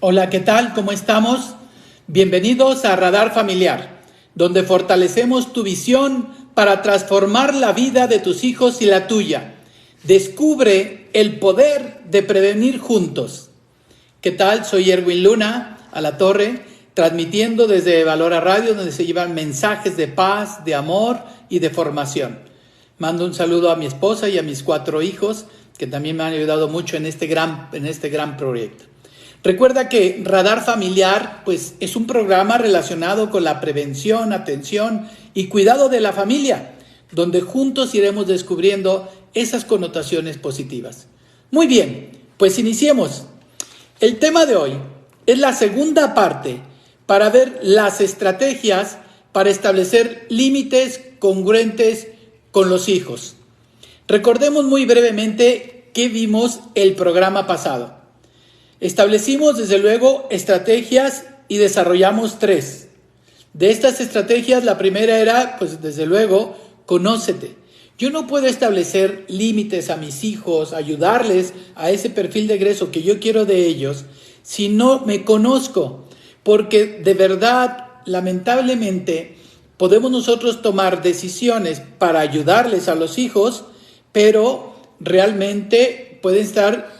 Hola, ¿qué tal? ¿Cómo estamos? Bienvenidos a Radar Familiar, donde fortalecemos tu visión para transformar la vida de tus hijos y la tuya. Descubre el poder de prevenir juntos. ¿Qué tal? Soy Erwin Luna, a la torre, transmitiendo desde Valora Radio, donde se llevan mensajes de paz, de amor y de formación. Mando un saludo a mi esposa y a mis 4 hijos, que también me han ayudado mucho en este gran proyecto. Recuerda que Radar Familiar pues, es un programa relacionado con la prevención, atención y cuidado de la familia, donde juntos iremos descubriendo esas connotaciones positivas. Muy bien, pues iniciemos. El tema de hoy es la segunda parte para ver las estrategias para establecer límites congruentes con los hijos. Recordemos muy brevemente qué vimos el programa pasado. Establecimos desde luego estrategias y desarrollamos 3. De estas estrategias la primera era, pues desde luego, conócete. Yo no puedo establecer límites a mis hijos, ayudarles a ese perfil de egreso que yo quiero de ellos, si no me conozco. Porque de verdad, lamentablemente, podemos nosotros tomar decisiones para ayudarles a los hijos, pero realmente pueden estar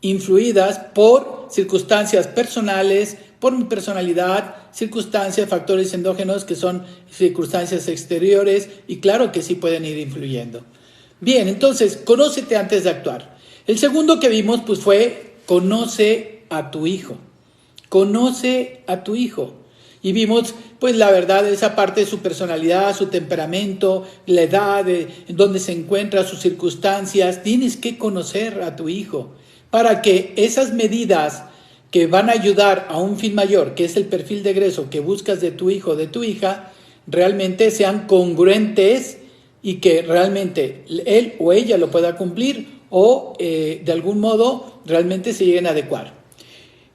influidas por circunstancias personales, por mi personalidad, circunstancias, factores endógenos que son circunstancias exteriores y claro que sí pueden ir influyendo. Bien, entonces, conócete antes de actuar. El segundo que vimos pues fue conoce a tu hijo. Conoce a tu hijo. Y vimos, pues la verdad, esa parte de su personalidad, su temperamento, la edad, en donde se encuentra, sus circunstancias. Tienes que conocer a tu hijo para que esas medidas que van a ayudar a un fin mayor, que es el perfil de egreso que buscas de tu hijo o de tu hija, realmente sean congruentes y que realmente él o ella lo pueda cumplir o de algún modo realmente se lleguen a adecuar.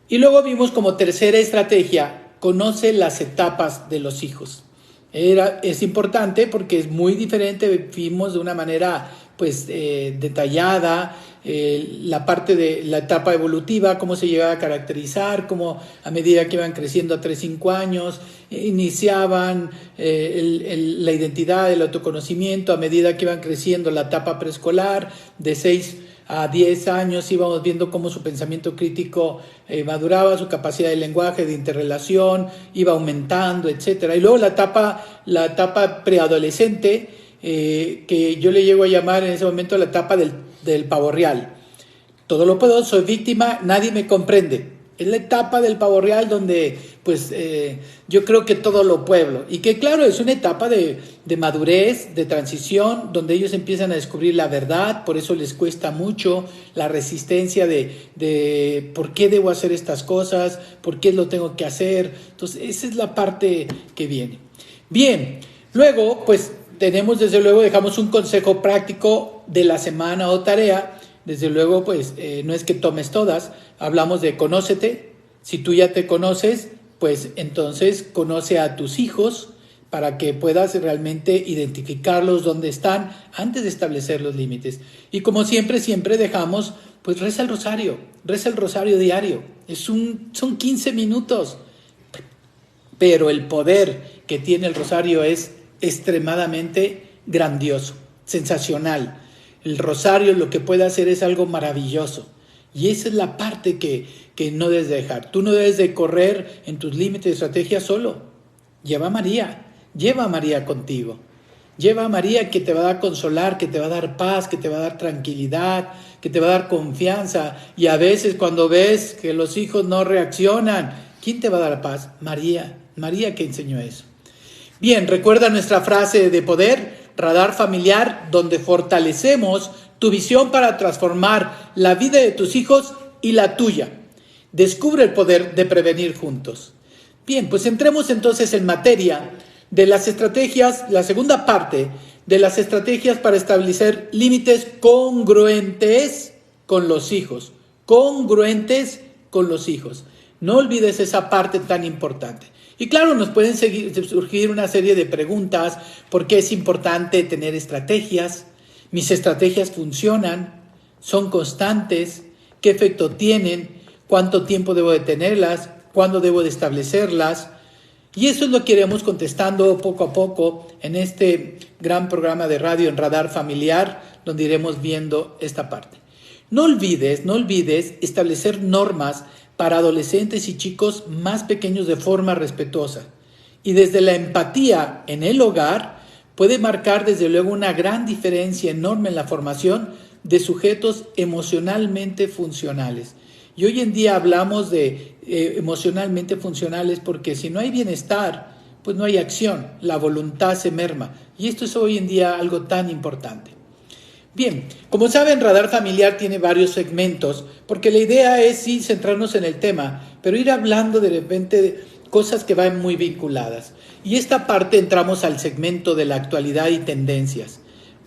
Y luego vimos como tercera estrategia, conoce las etapas de los hijos. Es importante porque es muy diferente, vimos de una manera pues detallada la parte de la etapa evolutiva, cómo se llegaba a caracterizar, cómo a medida que iban creciendo a 3-5 años, iniciaban la identidad, el autoconocimiento, a medida que iban creciendo la etapa preescolar, de 6 a 10 años íbamos viendo cómo su pensamiento crítico maduraba, su capacidad de lenguaje, de interrelación, iba aumentando, etcétera. Y luego la etapa preadolescente, que yo le llego a llamar en ese momento la etapa del pavo real. Todo lo puedo, soy víctima, nadie me comprende. Es la etapa del pavo real donde pues yo creo que todo lo pueblo. Y que claro, es una etapa de madurez, de transición, donde ellos empiezan a descubrir la verdad, por eso les cuesta mucho la resistencia de por qué debo hacer estas cosas, por qué lo tengo que hacer. Entonces, esa es la parte que viene. Bien, luego pues tenemos desde luego, dejamos un consejo práctico de la semana o tarea. Desde luego, pues no es que tomes todas, hablamos de conócete. Si tú ya te conoces, pues entonces conoce a tus hijos para que puedas realmente identificarlos dónde están antes de establecer los límites. Y como siempre dejamos, pues reza el rosario diario. Son 15 minutos, pero el poder que tiene el rosario es extremadamente grandioso, sensacional. El rosario lo que puede hacer es algo maravilloso. Y esa es la parte que no debes dejar. Tú no debes de correr en tus límites de estrategia solo. Lleva a María contigo. Lleva a María que te va a dar consolar, que te va a dar paz, que te va a dar tranquilidad, que te va a dar confianza. Y a veces cuando ves que los hijos no reaccionan, ¿quién te va a dar paz? María que enseñó eso. Bien, recuerda nuestra frase de poder, Radar Familiar, donde fortalecemos tu visión para transformar la vida de tus hijos y la tuya. Descubre el poder de prevenir juntos. Bien, pues entremos entonces en materia de las estrategias, la segunda parte de las estrategias para establecer límites congruentes con los hijos. Congruentes con los hijos. No olvides esa parte tan importante. Y claro, nos pueden surgir una serie de preguntas. ¿Por qué es importante tener estrategias? ¿Mis estrategias funcionan? ¿Son constantes? ¿Qué efecto tienen? cuánto tiempo debo de tenerlas, cuándo debo de establecerlas. Y eso es lo que iremos contestando poco a poco en este gran programa de radio en Radar Familiar, donde iremos viendo esta parte. No olvides establecer normas para adolescentes y chicos más pequeños de forma respetuosa. Y desde la empatía en el hogar puede marcar desde luego una gran diferencia enorme en la formación de sujetos emocionalmente funcionales. Y hoy en día hablamos de emocionalmente funcionales porque si no hay bienestar, pues no hay acción, la voluntad se merma. Y esto es hoy en día algo tan importante. Bien, como saben, Radar Familiar tiene varios segmentos, porque la idea es sí centrarnos en el tema, pero ir hablando de repente de cosas que van muy vinculadas. Y esta parte entramos al segmento de la actualidad y tendencias.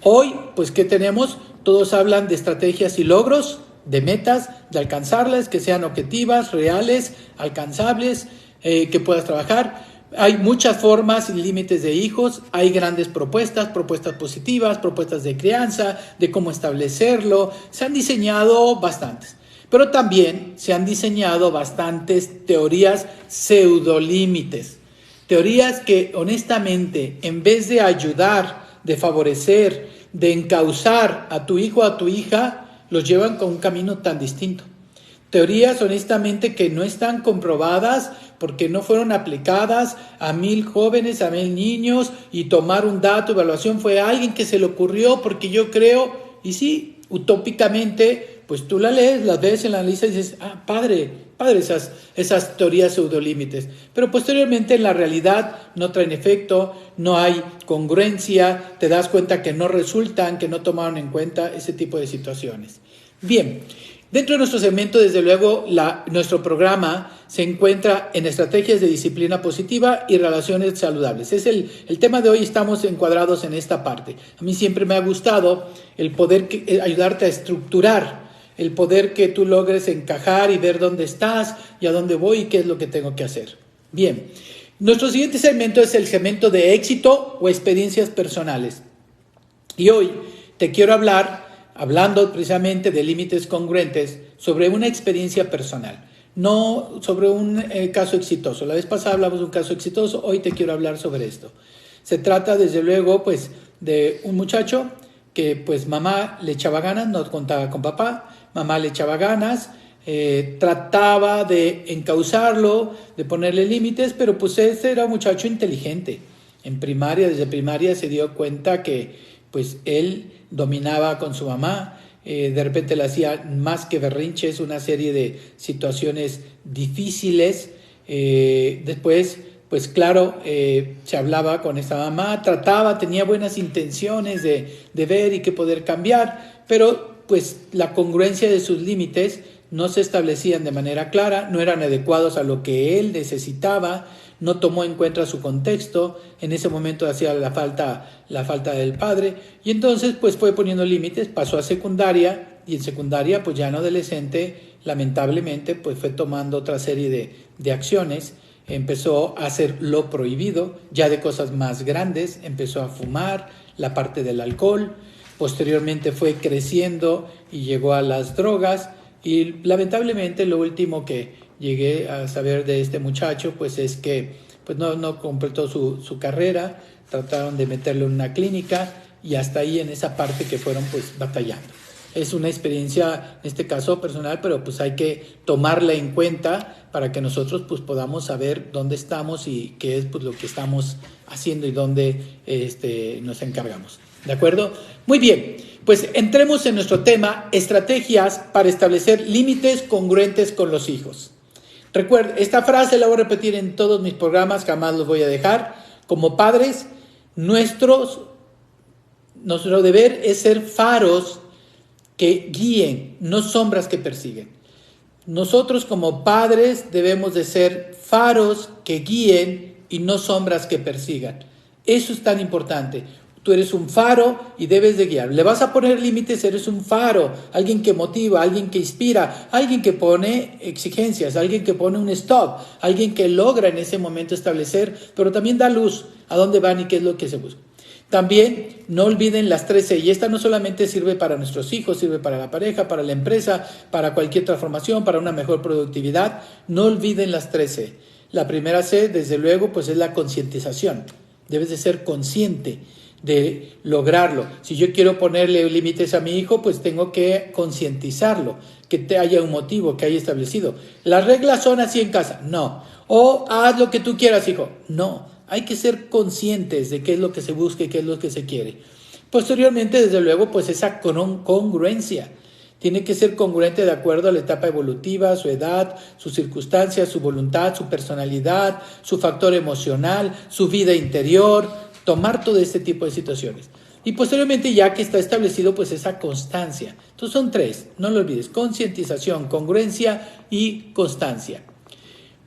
Hoy, pues, ¿qué tenemos? Todos hablan de estrategias y logros, de metas, de alcanzarlas, que sean objetivas, reales, alcanzables, que puedas trabajar. Hay muchas formas y límites de hijos, hay grandes propuestas positivas, propuestas de crianza, de cómo establecerlo. Se han diseñado bastantes, pero también se han diseñado bastantes teorías pseudolímites. Teorías que honestamente, en vez de ayudar, de favorecer, de encauzar a tu hijo o a tu hija, los llevan con un camino tan distinto. Teorías honestamente que no están comprobadas porque no fueron aplicadas a 1000 jóvenes, a 1000 niños, y tomar un dato, evaluación, fue a alguien que se le ocurrió porque yo creo, y sí, utópicamente, pues tú la lees, las ves en la lista y dices, padre esas teorías pseudolímites. Pero posteriormente en la realidad no traen efecto, no hay congruencia, te das cuenta que no resultan, que no tomaron en cuenta ese tipo de situaciones. Bien, dentro de nuestro segmento, desde luego, nuestro programa se encuentra en estrategias de disciplina positiva y relaciones saludables. Es el tema de hoy, estamos encuadrados en esta parte. A mí siempre me ha gustado el poder ayudarte a estructurar, el poder que tú logres encajar y ver dónde estás y a dónde voy y qué es lo que tengo que hacer. Bien, nuestro siguiente segmento es el segmento de éxito o experiencias personales. Y hoy te quiero hablando precisamente de límites congruentes, sobre una experiencia personal, no sobre un caso exitoso. La vez pasada hablamos de un caso exitoso, hoy te quiero hablar sobre esto. Se trata desde luego pues de un muchacho que pues mamá le echaba ganas, no contaba con papá, mamá le echaba ganas, trataba de encauzarlo, de ponerle límites, pero pues ese era un muchacho inteligente. Desde primaria se dio cuenta que pues él dominaba con su mamá, de repente le hacía más que berrinches, una serie de situaciones difíciles. Después, pues claro, se hablaba con esta mamá, tenía buenas intenciones de ver y que poder cambiar, pero pues la congruencia de sus límites no se establecían de manera clara, no eran adecuados a lo que él necesitaba, no tomó en cuenta su contexto, en ese momento hacía la falta del padre, y entonces pues fue poniendo límites, pasó a secundaria, y en secundaria pues ya en adolescente, lamentablemente pues fue tomando otra serie de acciones, empezó a hacer lo prohibido, ya de cosas más grandes, empezó a fumar, la parte del alcohol, posteriormente fue creciendo y llegó a las drogas, y lamentablemente lo último que llegué a saber de este muchacho pues es que pues no completó su carrera, trataron de meterlo en una clínica y hasta ahí en esa parte que fueron pues batallando. Es una experiencia, en este caso personal, pero pues hay que tomarla en cuenta para que nosotros pues podamos saber dónde estamos y qué es pues lo que estamos haciendo y dónde nos encargamos. ¿De acuerdo? Muy bien, pues entremos en nuestro tema, estrategias para establecer límites congruentes con los hijos. Recuerda, esta frase la voy a repetir en todos mis programas, jamás los voy a dejar. Como padres, nuestro deber es ser faros que guíen, no sombras que persiguen. Nosotros como padres debemos de ser faros que guíen y no sombras que persigan. Eso es tan importante. Tú eres un faro y debes de guiar. Le vas a poner límites, eres un faro, alguien que motiva, alguien que inspira, alguien que pone exigencias, alguien que pone un stop, alguien que logra en ese momento establecer, pero también da luz a dónde van y qué es lo que se busca. También no olviden las 13, y esta no solamente sirve para nuestros hijos, sirve para la pareja, para la empresa, para cualquier transformación, para una mejor productividad. No olviden las 13. La primera C, desde luego, pues es la concientización. Debes de ser consciente de lograrlo. Si yo quiero ponerle límites a mi hijo, pues tengo que concientizarlo, que haya un motivo, que haya establecido. Las reglas son así en casa, no. O haz lo que tú quieras, hijo, no. Hay que ser conscientes de qué es lo que se busca y qué es lo que se quiere. Posteriormente, desde luego, pues esa congruencia. Tiene que ser congruente de acuerdo a la etapa evolutiva, su edad, sus circunstancias, su voluntad, su personalidad, su factor emocional, su vida interior, tomar todo este tipo de situaciones. Y posteriormente, ya que está establecido, pues esa constancia. Entonces son 3, no lo olvides: concientización, congruencia y constancia.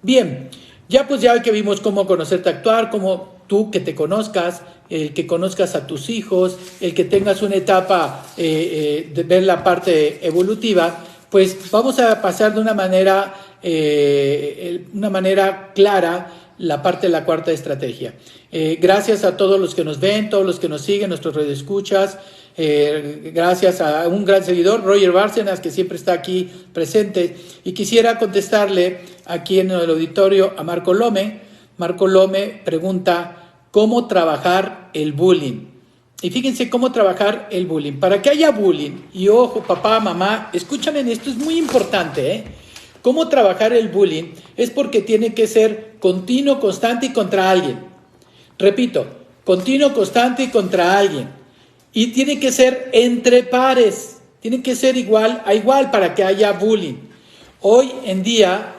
Bien, ya que vimos cómo conocerte actuar, cómo tú que te conozcas, el que conozcas a tus hijos, el que tengas una etapa de ver la parte evolutiva, pues vamos a pasar de una manera clara la parte de la cuarta estrategia. Gracias a todos los que nos ven, todos los que nos siguen, nuestros radioescuchas. Gracias a un gran seguidor, Roger Bárcenas, que siempre está aquí presente, y quisiera contestarle aquí en el auditorio a Marco Lome. Marco Lome pregunta: ¿cómo trabajar el bullying? Y fíjense cómo trabajar el bullying. Para que haya bullying, y ojo, papá, mamá, escúchame en esto, es muy importante, ¿Cómo trabajar el bullying? Es porque tiene que ser continuo, constante y contra alguien. Repito, continuo, constante y contra alguien. Y tiene que ser entre pares, tiene que ser igual a igual para que haya bullying. Hoy en día,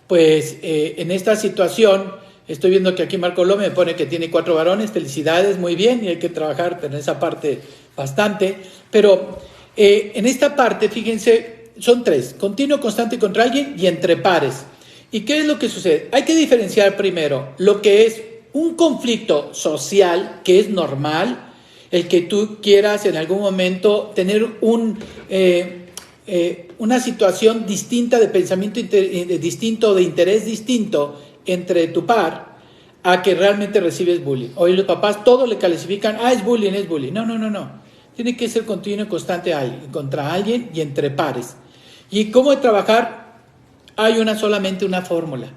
pues en esta situación, estoy viendo que aquí Marco López me pone que tiene 4 varones, felicidades, muy bien, y hay que trabajar en esa parte bastante. Pero en esta parte, fíjense, son 3, continuo, constante contra alguien y entre pares. ¿Y qué es lo que sucede? Hay que diferenciar primero lo que es un conflicto social, que es normal, el que tú quieras en algún momento tener una situación distinta de pensamiento distinto, de interés distinto entre tu par, a que realmente recibes bullying. Hoy los papás todo le califican, es bullying, es bullying. No. Tiene que ser continuo y constante contra alguien y entre pares. ¿Y cómo de trabajar? Hay solamente una fórmula.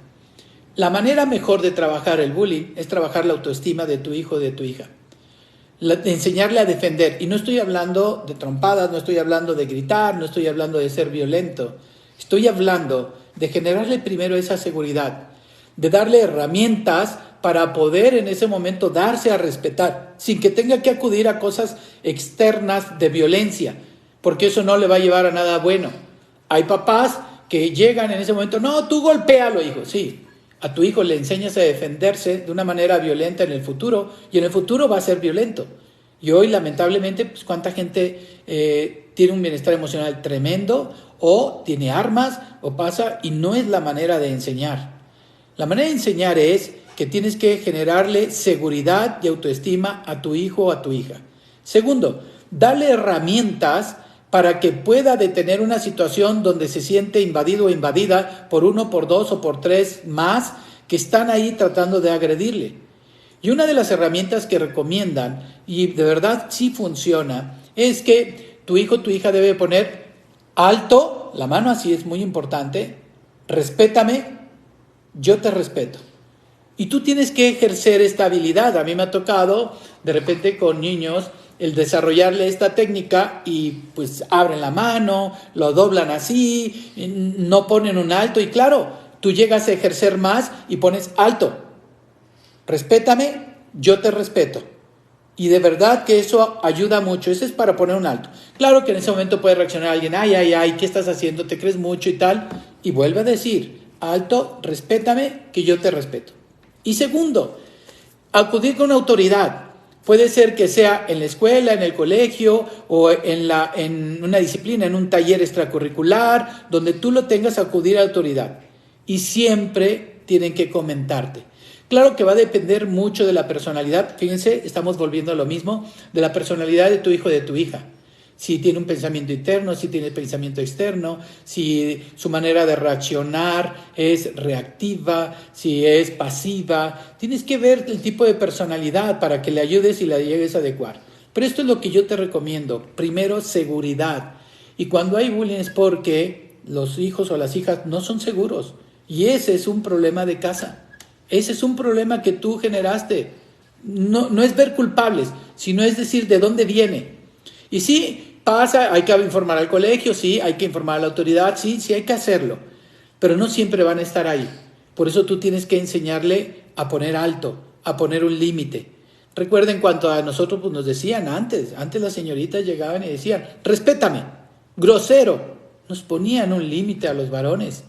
La manera mejor de trabajar el bullying es trabajar la autoestima de tu hijo o de tu hija. De enseñarle a defender. Y no estoy hablando de trompadas, no estoy hablando de gritar, no estoy hablando de ser violento. Estoy hablando de generarle primero esa seguridad, de darle herramientas para poder en ese momento darse a respetar, sin que tenga que acudir a cosas externas de violencia, porque eso no le va a llevar a nada bueno. Hay papás que llegan en ese momento, no, tú golpéalo, hijo. Sí, a tu hijo le enseñas a defenderse de una manera violenta en el futuro, y en el futuro va a ser violento. Y hoy, lamentablemente, pues cuánta gente tiene un bienestar emocional tremendo, o tiene armas, o pasa, y no es la manera de enseñar. La manera de enseñar es que tienes que generarle seguridad y autoestima a tu hijo o a tu hija. Segundo, darle herramientas para que pueda detener una situación donde se siente invadido o invadida por 1, por 2 o por 3 más que están ahí tratando de agredirle. Y una de las herramientas que recomiendan, y de verdad sí funciona, es que tu hijo o tu hija debe poner alto, la mano así es muy importante, respétame, yo te respeto. Y tú tienes que ejercer esta habilidad. A mí me ha tocado de repente con niños el desarrollarle esta técnica y pues abren la mano, lo doblan así, no ponen un alto y claro, tú llegas a ejercer más y pones alto. Respétame, yo te respeto. Y de verdad que eso ayuda mucho. Eso es para poner un alto. Claro que en ese momento puede reaccionar alguien, ay, ¿qué estás haciendo? ¿Te crees mucho y tal? Y vuelve a decir, alto, respétame, que yo te respeto. Y segundo, acudir con autoridad. Puede ser que sea en la escuela, en el colegio o en una disciplina, en un taller extracurricular, donde tú lo tengas a acudir a autoridad. Y siempre tienen que comentarte. Claro que va a depender mucho de la personalidad. Fíjense, estamos volviendo a lo mismo, de la personalidad de tu hijo o de tu hija. si tiene un pensamiento interno, si tiene pensamiento externo, si su manera de reaccionar es reactiva, si es pasiva. Tienes que ver el tipo de personalidad para que le ayudes y la llegues a adecuar. Pero esto es lo que yo te recomiendo. Primero, seguridad. Y cuando hay bullying es porque los hijos o las hijas no son seguros. Y ese es un problema de casa. Ese es un problema que tú generaste. No es ver culpables, sino es decir de dónde viene. Y sí, pasa, hay que informar al colegio, sí, hay que informar a la autoridad, sí hay que hacerlo. Pero no siempre van a estar ahí. Por eso tú tienes que enseñarle a poner alto, a poner un límite. Recuerden cuando a nosotros pues, nos decían antes las señoritas llegaban y decían, respétame, grosero. Nos ponían un límite a los varones.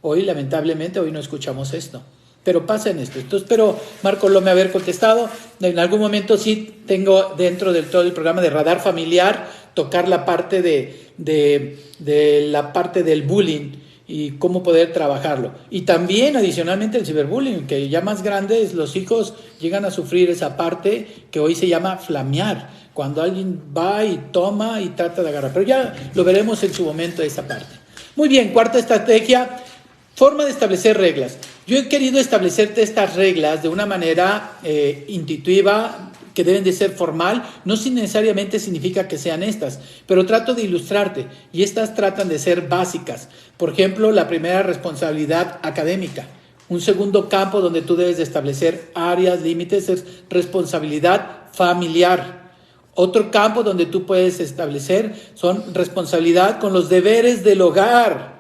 Hoy, lamentablemente, hoy no escuchamos esto. Pero pasa en esto. Entonces, espero, Marco, lo me haber contestado. En algún momento sí tengo dentro del todo el programa de Radar Familiar tocar la parte de la parte del bullying y cómo poder trabajarlo. Y también, adicionalmente, el ciberbullying, que ya más grandes, los hijos llegan a sufrir esa parte que hoy se llama flamear, cuando alguien va y toma y trata de agarrar. Pero ya lo veremos en su momento esa parte. Muy bien, cuarta estrategia, forma de establecer reglas. Yo he querido establecerte estas reglas de una manera intuitiva, que deben de ser formal, no necesariamente significa que sean estas, pero trato de ilustrarte y estas tratan de ser básicas. Por ejemplo, la primera, responsabilidad académica. Un segundo campo donde tú debes de establecer áreas, límites, es responsabilidad familiar. Otro campo donde tú puedes establecer son responsabilidad con los deberes del hogar.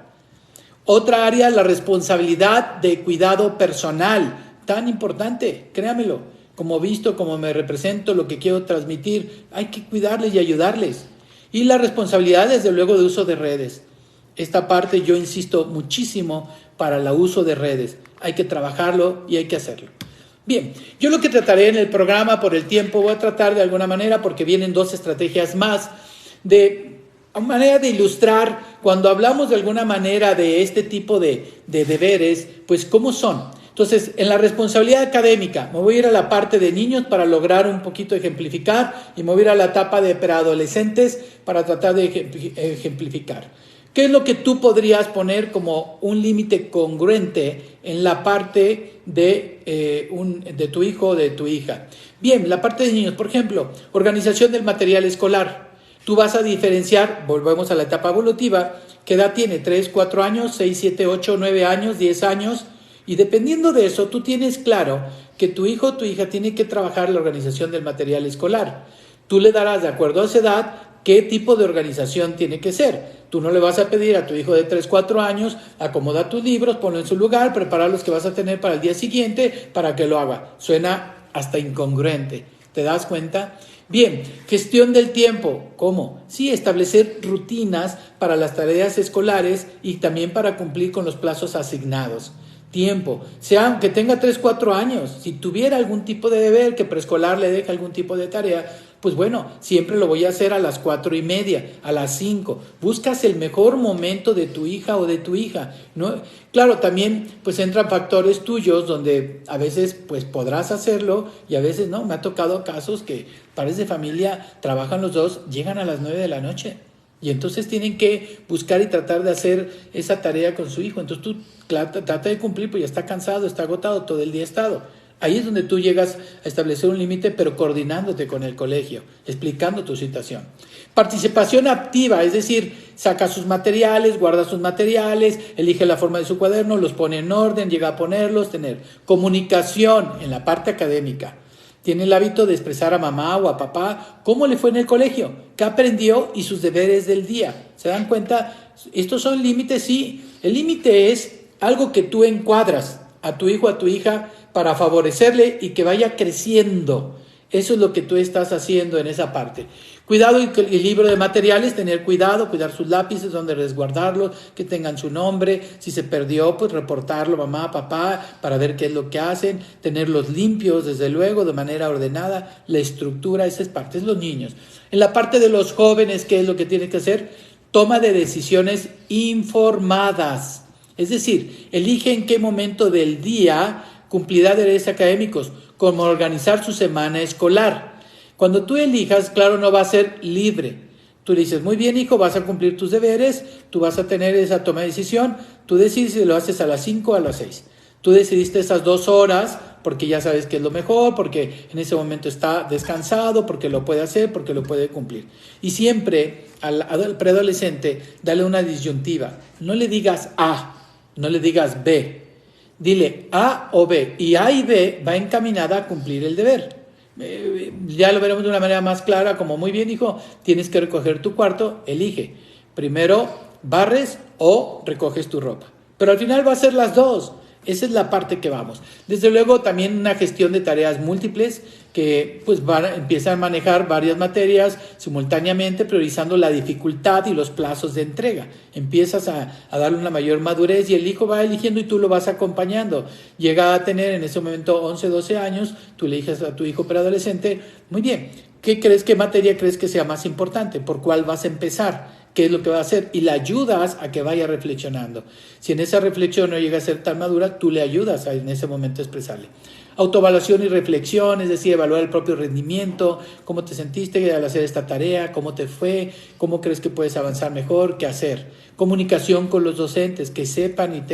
Otra área, la responsabilidad de cuidado personal, tan importante, créamelo. Como visto, como me represento, lo que quiero transmitir, hay que cuidarles y ayudarles. Y la responsabilidad, desde luego, de uso de redes. Esta parte yo insisto muchísimo para el uso de redes. Hay que trabajarlo y hay que hacerlo. Bien, yo lo que trataré en el programa por el tiempo, voy a tratar de alguna manera, porque vienen 2 estrategias más, de manera de ilustrar, cuando hablamos de alguna manera de este tipo de deberes, pues cómo son. Entonces, en la responsabilidad académica, me voy a ir a la parte de niños para lograr un poquito ejemplificar y me voy a ir a la etapa de preadolescentes para tratar de ejemplificar. ¿Qué es lo que tú podrías poner como un límite congruente en la parte de tu hijo o de tu hija? Bien, la parte de niños, por ejemplo, organización del material escolar. Tú vas a diferenciar, volvemos a la etapa evolutiva, ¿qué edad tiene? 3, 4 años, 6, 7, 8, 9 años, 10 años. Y dependiendo de eso, tú tienes claro que tu hijo o tu hija tiene que trabajar la organización del material escolar. Tú le darás, de acuerdo a esa edad, qué tipo de organización tiene que ser. Tú no le vas a pedir a tu hijo de 3, 4 años, acomoda tus libros, ponlo en su lugar, prepara los que vas a tener para el día siguiente para que lo haga. Suena hasta incongruente. ¿Te das cuenta? Bien, gestión del tiempo. ¿Cómo? Sí, establecer rutinas para las tareas escolares y también para cumplir con los plazos asignados. Tiempo, sea aunque tenga 3, 4 años, si tuviera algún tipo de deber que preescolar le deje algún tipo de tarea, pues bueno, siempre lo voy a hacer a las 4:30, a las 5. Buscas el mejor momento de tu hija o de tu hija, ¿no? Claro, también pues entran factores tuyos donde a veces pues podrás hacerlo y a veces no. Me ha tocado casos que padres de familia trabajan los dos, llegan a las 9 de la noche. Y entonces tienen que buscar y tratar de hacer esa tarea con su hijo. Entonces tú trata de cumplir, pues ya está cansado, está agotado, todo el día estado. Ahí es donde tú llegas a establecer un límite, pero coordinándote con el colegio, explicando tu situación. Participación activa, es decir, saca sus materiales, guarda sus materiales, elige la forma de su cuaderno, los pone en orden, llega a ponerlos, tener comunicación en la parte académica. Tiene el hábito de expresar a mamá o a papá cómo le fue en el colegio, qué aprendió y sus deberes del día. ¿Se dan cuenta? Estos son límites, sí. El límite es algo que tú encuadras a tu hijo o a tu hija para favorecerle y que vaya creciendo. Eso es lo que tú estás haciendo en esa parte. Cuidado y libro de materiales, tener cuidado, cuidar sus lápices, donde resguardarlos, que tengan su nombre. Si se perdió, pues reportarlo mamá, papá, para ver qué es lo que hacen. Tenerlos limpios, desde luego, de manera ordenada. La estructura, esa es parte de los niños. En la parte de los jóvenes, ¿qué es lo que tienen que hacer? Toma de decisiones informadas. Es decir, elige en qué momento del día cumplirá deberes académicos, como organizar su semana escolar. Cuando tú elijas, claro, no va a ser libre. Tú le dices, muy bien, hijo, vas a cumplir tus deberes, tú vas a tener esa toma de decisión, tú decides si lo haces a las 5 o a las 6. Tú decidiste esas 2 horas porque ya sabes que es lo mejor, porque en ese momento está descansado, porque lo puede hacer, porque lo puede cumplir. Y siempre al preadolescente dale una disyuntiva. No le digas A, no le digas B. Dile A o B. Y A y B va encaminada a cumplir el deber. Ya lo veremos de una manera más clara, como muy bien, hijo, tienes que recoger tu cuarto, elige. Primero barres o recoges tu ropa. Pero al final va a ser las dos. Esa es la parte que vamos. Desde luego también una gestión de tareas múltiples que pues empiezan a manejar varias materias simultáneamente, priorizando la dificultad y los plazos de entrega. Empiezas a darle una mayor madurez y el hijo va eligiendo y tú lo vas acompañando. Llega a tener en ese momento 11, 12 años, tú le dices a tu hijo preadolescente, muy bien, ¿qué materia crees que sea más importante? ¿Por cuál vas a empezar? ¿Qué es lo que va a hacer? Y le ayudas a que vaya reflexionando. Si en esa reflexión no llega a ser tan madura, tú le ayudas en ese momento a expresarle. Autoevaluación y reflexión, es decir, evaluar el propio rendimiento, cómo te sentiste al hacer esta tarea, cómo te fue, cómo crees que puedes avanzar mejor, qué hacer. Comunicación con los docentes, que sepan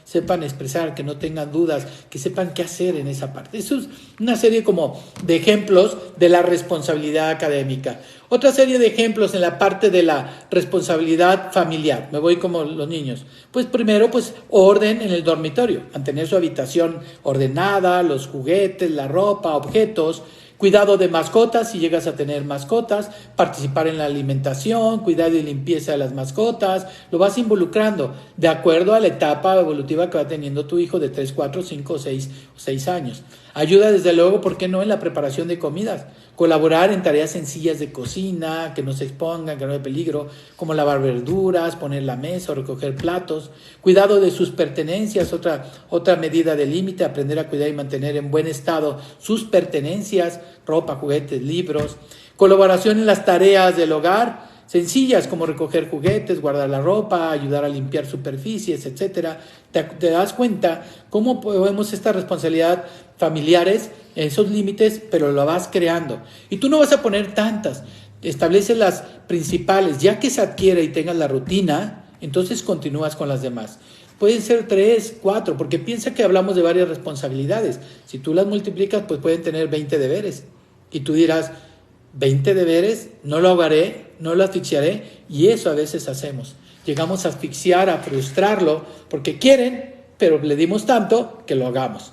sepan expresar, que no tengan dudas, que sepan qué hacer en esa parte. Eso es una serie como de ejemplos de la responsabilidad académica. Otra serie de ejemplos en la parte de la responsabilidad familiar. Me voy como los niños. Pues primero, orden en el dormitorio, mantener su habitación ordenada, los juguetes, la ropa, objetos. Cuidado de mascotas, si llegas a tener mascotas, participar en la alimentación, cuidado y limpieza de las mascotas, lo vas involucrando de acuerdo a la etapa evolutiva que va teniendo tu hijo de 3, 4, 5, 6 años. Ayuda desde luego, ¿por qué no?, en la preparación de comidas. Colaborar en tareas sencillas de cocina, que no se expongan, que no haya peligro, como lavar verduras, poner la mesa o recoger platos. Cuidado de sus pertenencias, otra medida de límite, aprender a cuidar y mantener en buen estado sus pertenencias, ropa, juguetes, libros. Colaboración en las tareas del hogar, sencillas como recoger juguetes, guardar la ropa, ayudar a limpiar superficies, etcétera. Te das cuenta cómo podemos esta responsabilidad familiares, esos límites, pero lo vas creando. Y tú no vas a poner tantas, establece las principales, ya que se adquiere y tengas la rutina, entonces continúas con las demás. Pueden ser 3, 4, porque piensa que hablamos de varias responsabilidades. Si tú las multiplicas, pues pueden tener 20 deberes. Y tú dirás, 20 deberes, no lo ahogaré, no lo asfixiaré, y eso a veces hacemos. Llegamos a asfixiar, a frustrarlo, porque quieren, pero le dimos tanto que lo hagamos.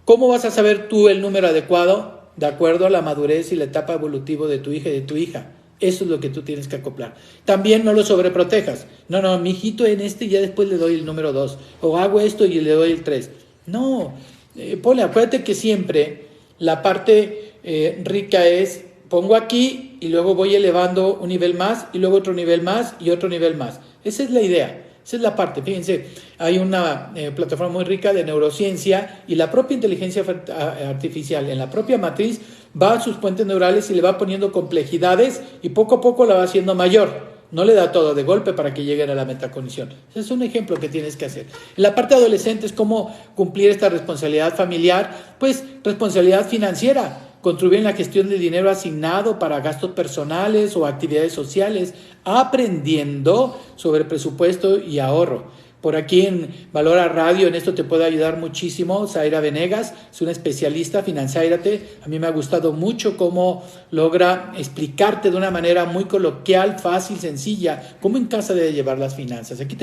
¿Cómo vas a saber tú el número adecuado? De acuerdo a la madurez y la etapa evolutiva de tu hija y de tu hija. Eso es lo que tú tienes que acoplar. También no lo sobreprotejas. No, mi hijito en este ya después le doy el número 2. O hago esto y le doy el 3. No, acuérdate que siempre la parte rica es, pongo aquí y luego voy elevando un nivel más y luego otro nivel más y otro nivel más. Esa es la idea. Esa es la parte. Fíjense, hay una plataforma muy rica de neurociencia y la propia inteligencia artificial en la propia matriz va a sus puentes neurales y le va poniendo complejidades y poco a poco la va haciendo mayor. No le da todo de golpe para que lleguen a la metacognición. Ese es un ejemplo que tienes que hacer. En la parte adolescente es cómo cumplir esta responsabilidad familiar, pues responsabilidad financiera. Contribuir en la gestión del dinero asignado para gastos personales o actividades sociales, aprendiendo sobre presupuesto y ahorro. Por aquí en Valora Radio, en esto te puede ayudar muchísimo Zaira Venegas, es una especialista, Financiérate. A mí me ha gustado mucho cómo logra explicarte de una manera muy coloquial, fácil, sencilla, cómo en casa debe llevar las finanzas. Aquí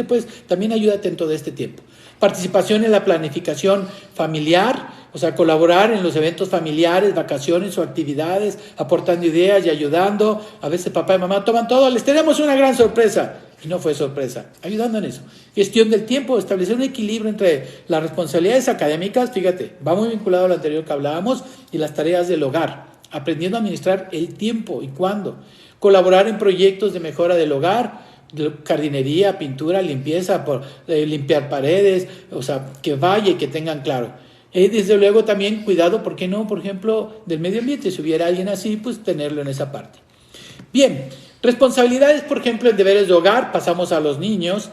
también ayúdate en todo este tiempo. Participación en la planificación familiar, o sea, colaborar en los eventos familiares, vacaciones o actividades, aportando ideas y ayudando. A veces papá y mamá toman todo, les tenemos una gran sorpresa. Y no fue sorpresa, ayudando en eso. Gestión del tiempo, establecer un equilibrio entre las responsabilidades académicas, fíjate, va muy vinculado a lo anterior que hablábamos, y las tareas del hogar, aprendiendo a administrar el tiempo y cuándo. Colaborar en proyectos de mejora del hogar, jardinería, pintura, limpieza, limpiar paredes, o sea, que vaya y que tengan claro. Desde luego también cuidado, ¿por qué no? Por ejemplo, del medio ambiente, si hubiera alguien así, pues tenerlo en esa parte. Bien, responsabilidades, por ejemplo, en deberes de hogar, pasamos a los niños.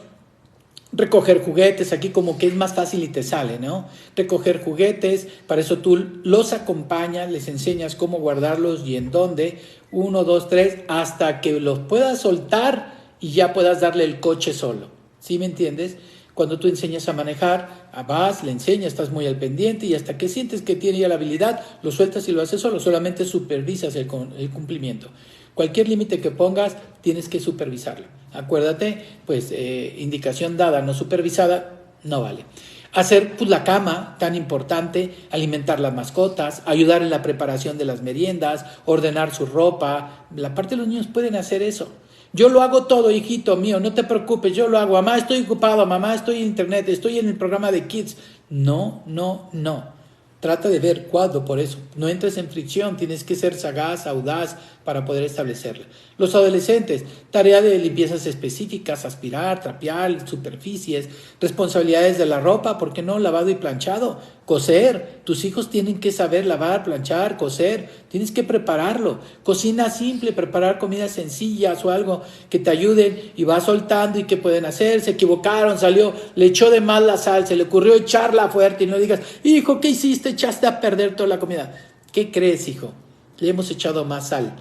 Recoger juguetes, aquí como que es más fácil y te sale, ¿no? Recoger juguetes, para eso tú los acompañas, les enseñas cómo guardarlos y en dónde, 1, 2, 3, hasta que los puedas soltar y ya puedas darle el coche solo, ¿sí me entiendes? Cuando tú enseñas a manejar, vas, le enseñas, estás muy al pendiente y hasta que sientes que tiene ya la habilidad, lo sueltas y lo haces solo, solamente supervisas el cumplimiento. Cualquier límite que pongas, tienes que supervisarlo. Acuérdate, pues indicación dada, no supervisada, no vale. Hacer pues, la cama, tan importante, alimentar las mascotas, ayudar en la preparación de las meriendas, ordenar su ropa. La parte de los niños pueden hacer eso. Yo lo hago todo, hijito mío, no te preocupes, yo lo hago. Mamá, estoy ocupado, mamá, estoy en internet, estoy en el programa de Kids. No, no, no. Trata de ver cuándo, por eso. No entres en fricción, tienes que ser sagaz, audaz para poder establecerla. Los adolescentes, tarea de limpiezas específicas, aspirar, trapear, superficies, responsabilidades de la ropa, ¿por qué no? Lavado y planchado, coser. Tus hijos tienen que saber lavar, planchar, coser. Tienes que prepararlo. Cocina simple, preparar comidas sencillas o algo que te ayuden y vas soltando y qué pueden hacer. Se equivocaron, salió, le echó de más la sal, se le ocurrió echarla fuerte y no digas, hijo, ¿qué hiciste? Echaste a perder toda la comida. ¿Qué crees, hijo? Le hemos echado más sal.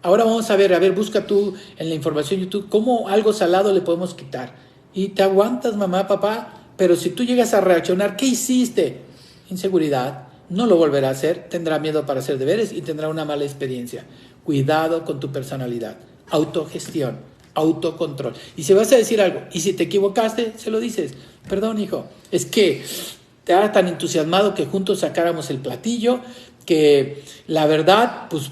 Ahora vamos a ver, busca tú en la información YouTube cómo algo salado le podemos quitar. Y te aguantas, mamá, papá, pero si tú llegas a reaccionar, ¿qué hiciste? Inseguridad, no lo volverá a hacer, tendrá miedo para hacer deberes y tendrá una mala experiencia. Cuidado con tu personalidad, autogestión, autocontrol. Y si vas a decir algo, y si te equivocaste, se lo dices. Perdón, hijo, es que te era tan entusiasmado que juntos sacáramos el platillo, que la verdad, pues,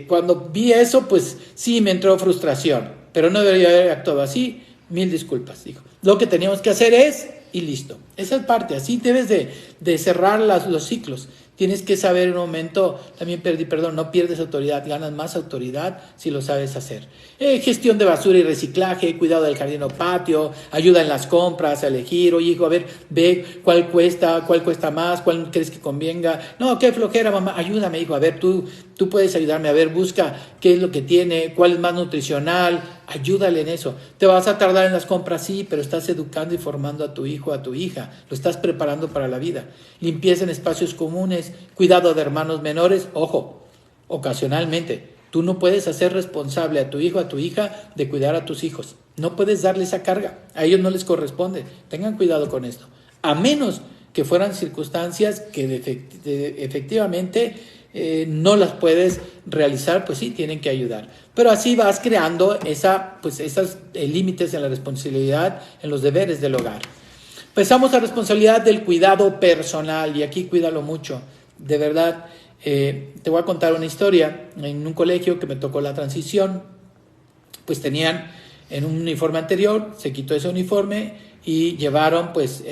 cuando vi eso, pues sí me entró frustración, pero no debería haber actuado así, 1000 disculpas, dijo. Lo que teníamos que hacer es, y listo. Esa es parte, así debes de cerrar los ciclos. Tienes que saber en un momento, también no pierdes autoridad, ganas más autoridad si lo sabes hacer. Gestión de basura y reciclaje, cuidado del jardín o patio, ayuda en las compras, a elegir, oye hijo, a ver, ve cuál cuesta más, cuál crees que convenga. No, qué flojera mamá, ayúdame hijo, a ver, tú puedes ayudarme, a ver, busca qué es lo que tiene, cuál es más nutricional, ayúdale en eso. Te vas a tardar en las compras, sí, pero estás educando y formando a tu hijo, a tu hija, lo estás preparando para la vida. Limpieza en espacios comunes, cuidado de hermanos menores, ojo, ocasionalmente. Tú no puedes hacer responsable a tu hijo, a tu hija, de cuidar a tus hijos. No puedes darle esa carga. A ellos no les corresponde. Tengan cuidado con esto. A menos que fueran circunstancias que efectivamente no las puedes realizar, pues sí, tienen que ayudar. Pero así vas creando esos límites en la responsabilidad, en los deberes del hogar. Pasamos a responsabilidad del cuidado personal y aquí cuídalo mucho. De verdad, te voy a contar una historia. En un colegio que me tocó la transición, pues tenían en un uniforme anterior, se quitó ese uniforme y llevaron pues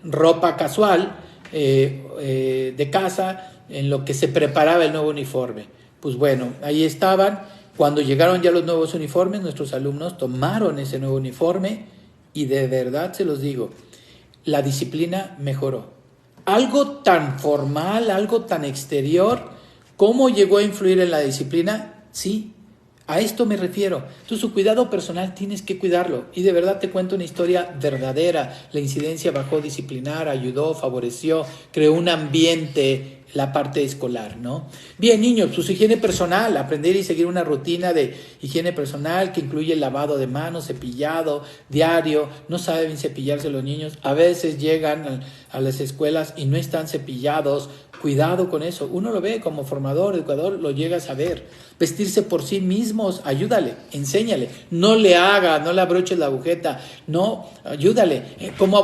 ropa casual de casa en lo que se preparaba el nuevo uniforme. Pues bueno, ahí estaban. Cuando llegaron ya los nuevos uniformes, nuestros alumnos tomaron ese nuevo uniforme y de verdad se los digo, la disciplina mejoró. Algo tan formal, algo tan exterior, ¿cómo llegó a influir en la disciplina? Sí, a esto me refiero. Entonces, su cuidado personal tienes que cuidarlo. Y de verdad te cuento una historia verdadera. La incidencia bajó disciplinar, ayudó, favoreció, creó un ambiente, la parte escolar, ¿no? Bien, niños, su higiene personal, aprender y seguir una rutina de higiene personal que incluye el lavado de manos, cepillado diario. No saben cepillarse los niños. A veces llegan a las escuelas y no están cepillados. Cuidado con eso. Uno lo ve como formador, educador, lo llega a saber. Vestirse por sí mismos, ayúdale, enséñale. No le abroches la agujeta. No, ayúdale. ¿Cómo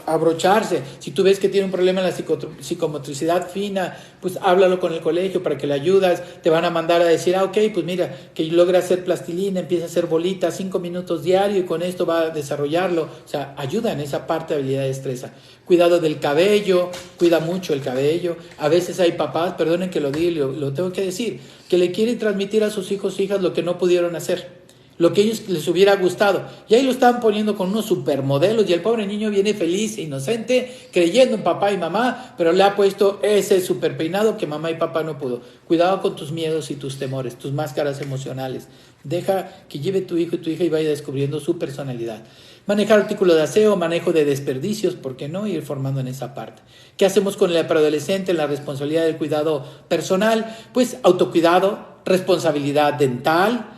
abrocharse? Si tú ves que tiene un problema en la psicomotricidad fina, pues háblalo con el colegio para que le ayudas. Te van a mandar a decir, ok, pues mira, que logra hacer plastilina, empieza a hacer bolitas 5 minutos diario y con esto va a desarrollarlo. O sea, ayuda en esa parte de habilidad de destreza. Cuidado del cabello, cuida mucho el cabello. A veces hay papás, perdonen que lo diga, lo tengo que decir, que le quieren transmitir a sus hijos e hijas lo que no pudieron hacer. lo que a ellos les hubiera gustado. Y ahí lo estaban poniendo con unos supermodelos y el pobre niño viene feliz e inocente, creyendo en papá y mamá, pero le ha puesto ese super peinado que mamá y papá no pudo. Cuidado con tus miedos y tus temores, tus máscaras emocionales. Deja que lleve tu hijo y tu hija y vaya descubriendo su personalidad. Manejar artículos de aseo, manejo de desperdicios, ¿por qué no? Ir formando en esa parte. ¿Qué hacemos con el preadolescente en la responsabilidad del cuidado personal? Pues autocuidado, responsabilidad dental,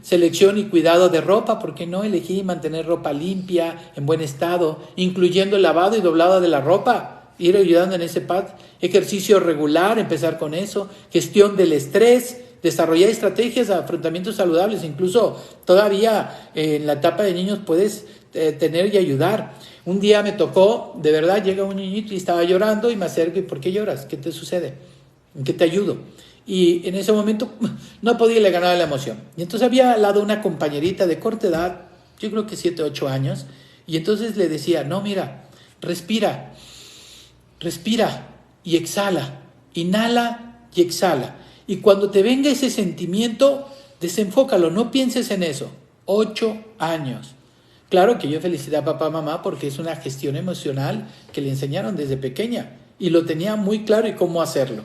selección y cuidado de ropa, ¿por qué no? Elegir y mantener ropa limpia, en buen estado, incluyendo el lavado y doblado de la ropa, ir ayudando en ese path. Ejercicio regular, empezar con eso. Gestión del estrés, desarrollar estrategias de afrontamientos saludables, incluso todavía en la etapa de niños puedes tener y ayudar. Un día me tocó, de verdad, llega un niñito y estaba llorando y me acerco y ¿por qué lloras? ¿Qué te sucede? ¿En qué te ayudo? Y en ese momento no podía le ganar la emoción. Y entonces había al lado una compañerita de corta edad, yo creo que 7, 8 años, y entonces le decía, no, mira, respira y exhala, inhala y exhala. Y cuando te venga ese sentimiento, desenfócalo, no pienses en eso. 8 años. Claro que yo felicité a papá y mamá porque es una gestión emocional que le enseñaron desde pequeña y lo tenía muy claro y cómo hacerlo.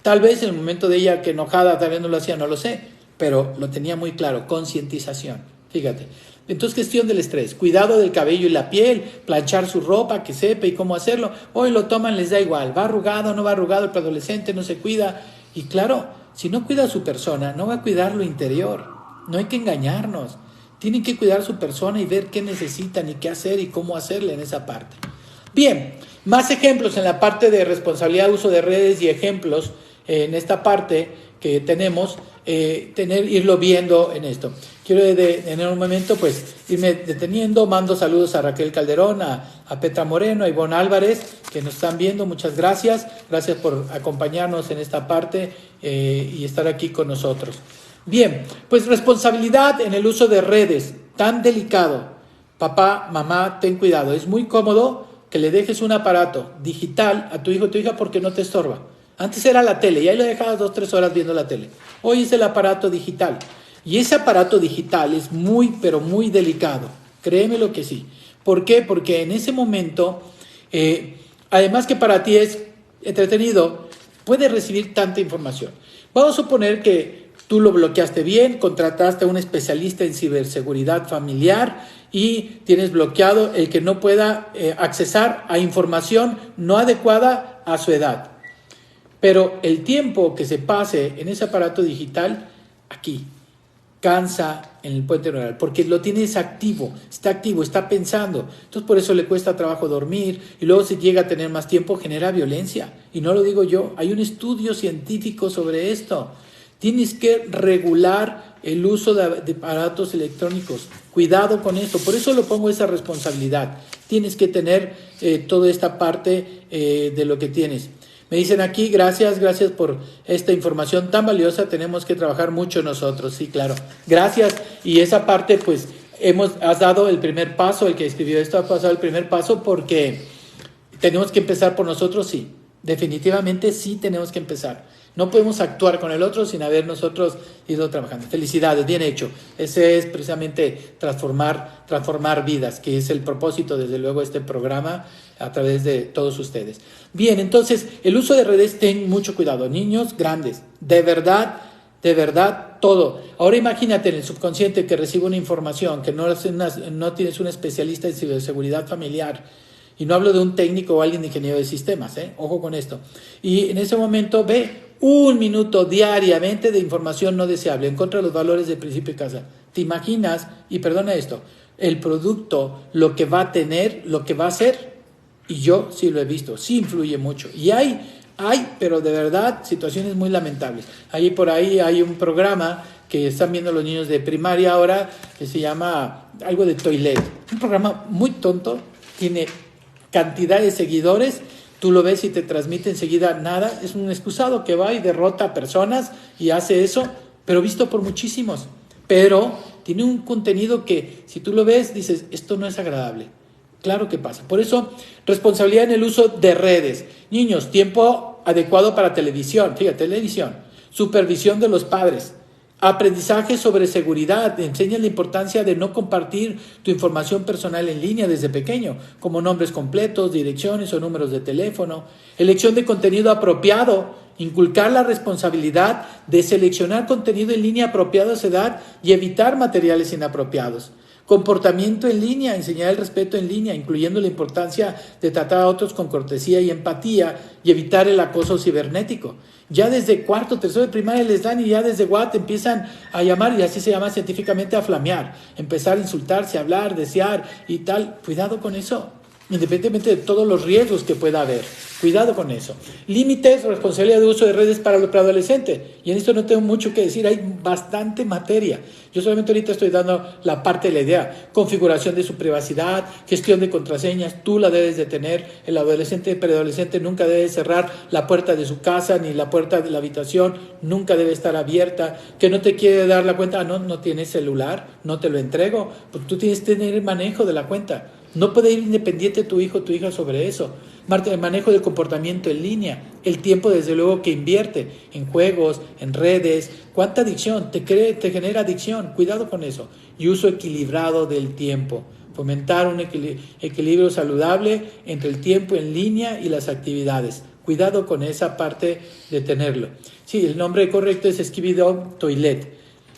Tal vez en el momento de ella que enojada tal vez no lo hacía, no lo sé, pero lo tenía muy claro, concientización, fíjate. Entonces, gestión del estrés, cuidado del cabello y la piel, planchar su ropa, que sepa y cómo hacerlo. Hoy lo toman, les da igual, va arrugado, no va arrugado, el adolescente no se cuida. Y claro, si no cuida a su persona, no va a cuidar lo interior. No hay que engañarnos. Tienen que cuidar su persona y ver qué necesitan y qué hacer y cómo hacerle en esa parte. Bien, más ejemplos en la parte de responsabilidad, uso de redes y ejemplos en esta parte que tenemos, irlo viendo en esto. Quiero en un momento pues irme deteniendo, mando saludos a Raquel Calderón, a Petra Moreno, a Ivonne Álvarez, que nos están viendo, muchas gracias por acompañarnos en esta parte y estar aquí con nosotros. Bien, pues responsabilidad en el uso de redes, tan delicado. Papá, mamá, ten cuidado, es muy cómodo que le dejes un aparato digital a tu hijo o tu hija porque no te estorba. Antes era la tele y ahí lo dejabas 2-3 horas viendo la tele. Hoy es el aparato digital. Y ese aparato digital es muy, pero muy delicado. Créeme lo que sí. ¿Por qué? Porque en ese momento, además que para ti es entretenido, puedes recibir tanta información. Vamos a suponer que tú lo bloqueaste bien, contrataste a un especialista en ciberseguridad familiar y tienes bloqueado el que no pueda accesar a información no adecuada a su edad. Pero el tiempo que se pase en ese aparato digital, aquí, cansa en el puente neural, porque lo tienes activo, está pensando. Entonces por eso le cuesta trabajo dormir y luego si llega a tener más tiempo genera violencia. Y no lo digo yo, hay un estudio científico sobre esto. Tienes que regular el uso de aparatos electrónicos. Cuidado con esto, por eso lo pongo esa responsabilidad. Tienes que tener toda esta parte de lo que tienes. Me dicen aquí, gracias por esta información tan valiosa, tenemos que trabajar mucho nosotros, sí, claro. Gracias, y esa parte pues has dado el primer paso, el que escribió esto ha pasado el primer paso porque tenemos que empezar por nosotros, sí, definitivamente sí tenemos que empezar. No podemos actuar con el otro sin haber nosotros ido trabajando. Felicidades, bien hecho. Ese es precisamente transformar vidas, que es el propósito, desde luego, de este programa a través de todos ustedes. Bien, entonces, el uso de redes, ten mucho cuidado. Niños grandes, de verdad, todo. Ahora imagínate en el subconsciente que recibe una información, que no tienes un especialista en ciberseguridad familiar. Y no hablo de un técnico o alguien de ingeniero de sistemas, ojo con esto. Y en ese momento ve 1 minuto diariamente de información no deseable en contra de los valores del principio de casa. ¿Te imaginas? Y perdona esto, el producto, lo que va a tener, lo que va a hacer, y yo sí lo he visto, sí influye mucho. Y hay, pero de verdad, situaciones muy lamentables. Ahí por ahí hay un programa que están viendo los niños de primaria ahora, que se llama algo de Toilet. Un programa muy tonto, tiene cantidad de seguidores, tú lo ves y te transmite enseguida nada, es un excusado que va y derrota a personas y hace eso, pero visto por muchísimos, pero tiene un contenido que si tú lo ves dices, esto no es agradable. Claro que pasa. Por eso, responsabilidad en el uso de redes. Niños, tiempo adecuado para televisión, fíjate, televisión, supervisión de los padres. Aprendizaje sobre seguridad. Enseña la importancia de no compartir tu información personal en línea desde pequeño, como nombres completos, direcciones o números de teléfono. Elección de contenido apropiado. Inculcar la responsabilidad de seleccionar contenido en línea apropiado a su edad y evitar materiales inapropiados. Comportamiento en línea, enseñar el respeto en línea, incluyendo la importancia de tratar a otros con cortesía y empatía y evitar el acoso cibernético. Ya desde cuarto, tercero de primaria les dan y ya desde WhatsApp empiezan a llamar, y así se llama científicamente, a flamear, empezar a insultarse, a hablar, desear y tal. Cuidado con eso, independientemente de todos los riesgos que pueda haber. Cuidado con eso. Límites, responsabilidad de uso de redes para los preadolescentes. Y en esto no tengo mucho que decir, hay bastante materia. Yo solamente ahorita estoy dando la parte de la idea. Configuración de su privacidad, gestión de contraseñas, tú la debes de tener. El adolescente y preadolescente nunca debe cerrar la puerta de su casa ni la puerta de la habitación, nunca debe estar abierta. Que no te quiere dar la cuenta, no tienes celular, no te lo entrego. Pues tú tienes que tener el manejo de la cuenta. No puede ir independiente tu hijo o tu hija sobre eso. El manejo del comportamiento en línea, el tiempo desde luego que invierte en juegos, en redes, cuánta adicción, te genera adicción, cuidado con eso. Y uso equilibrado del tiempo, fomentar un equilibrio saludable entre el tiempo en línea y las actividades. Cuidado con esa parte de tenerlo. Sí, el nombre correcto es Skibidi Toilet,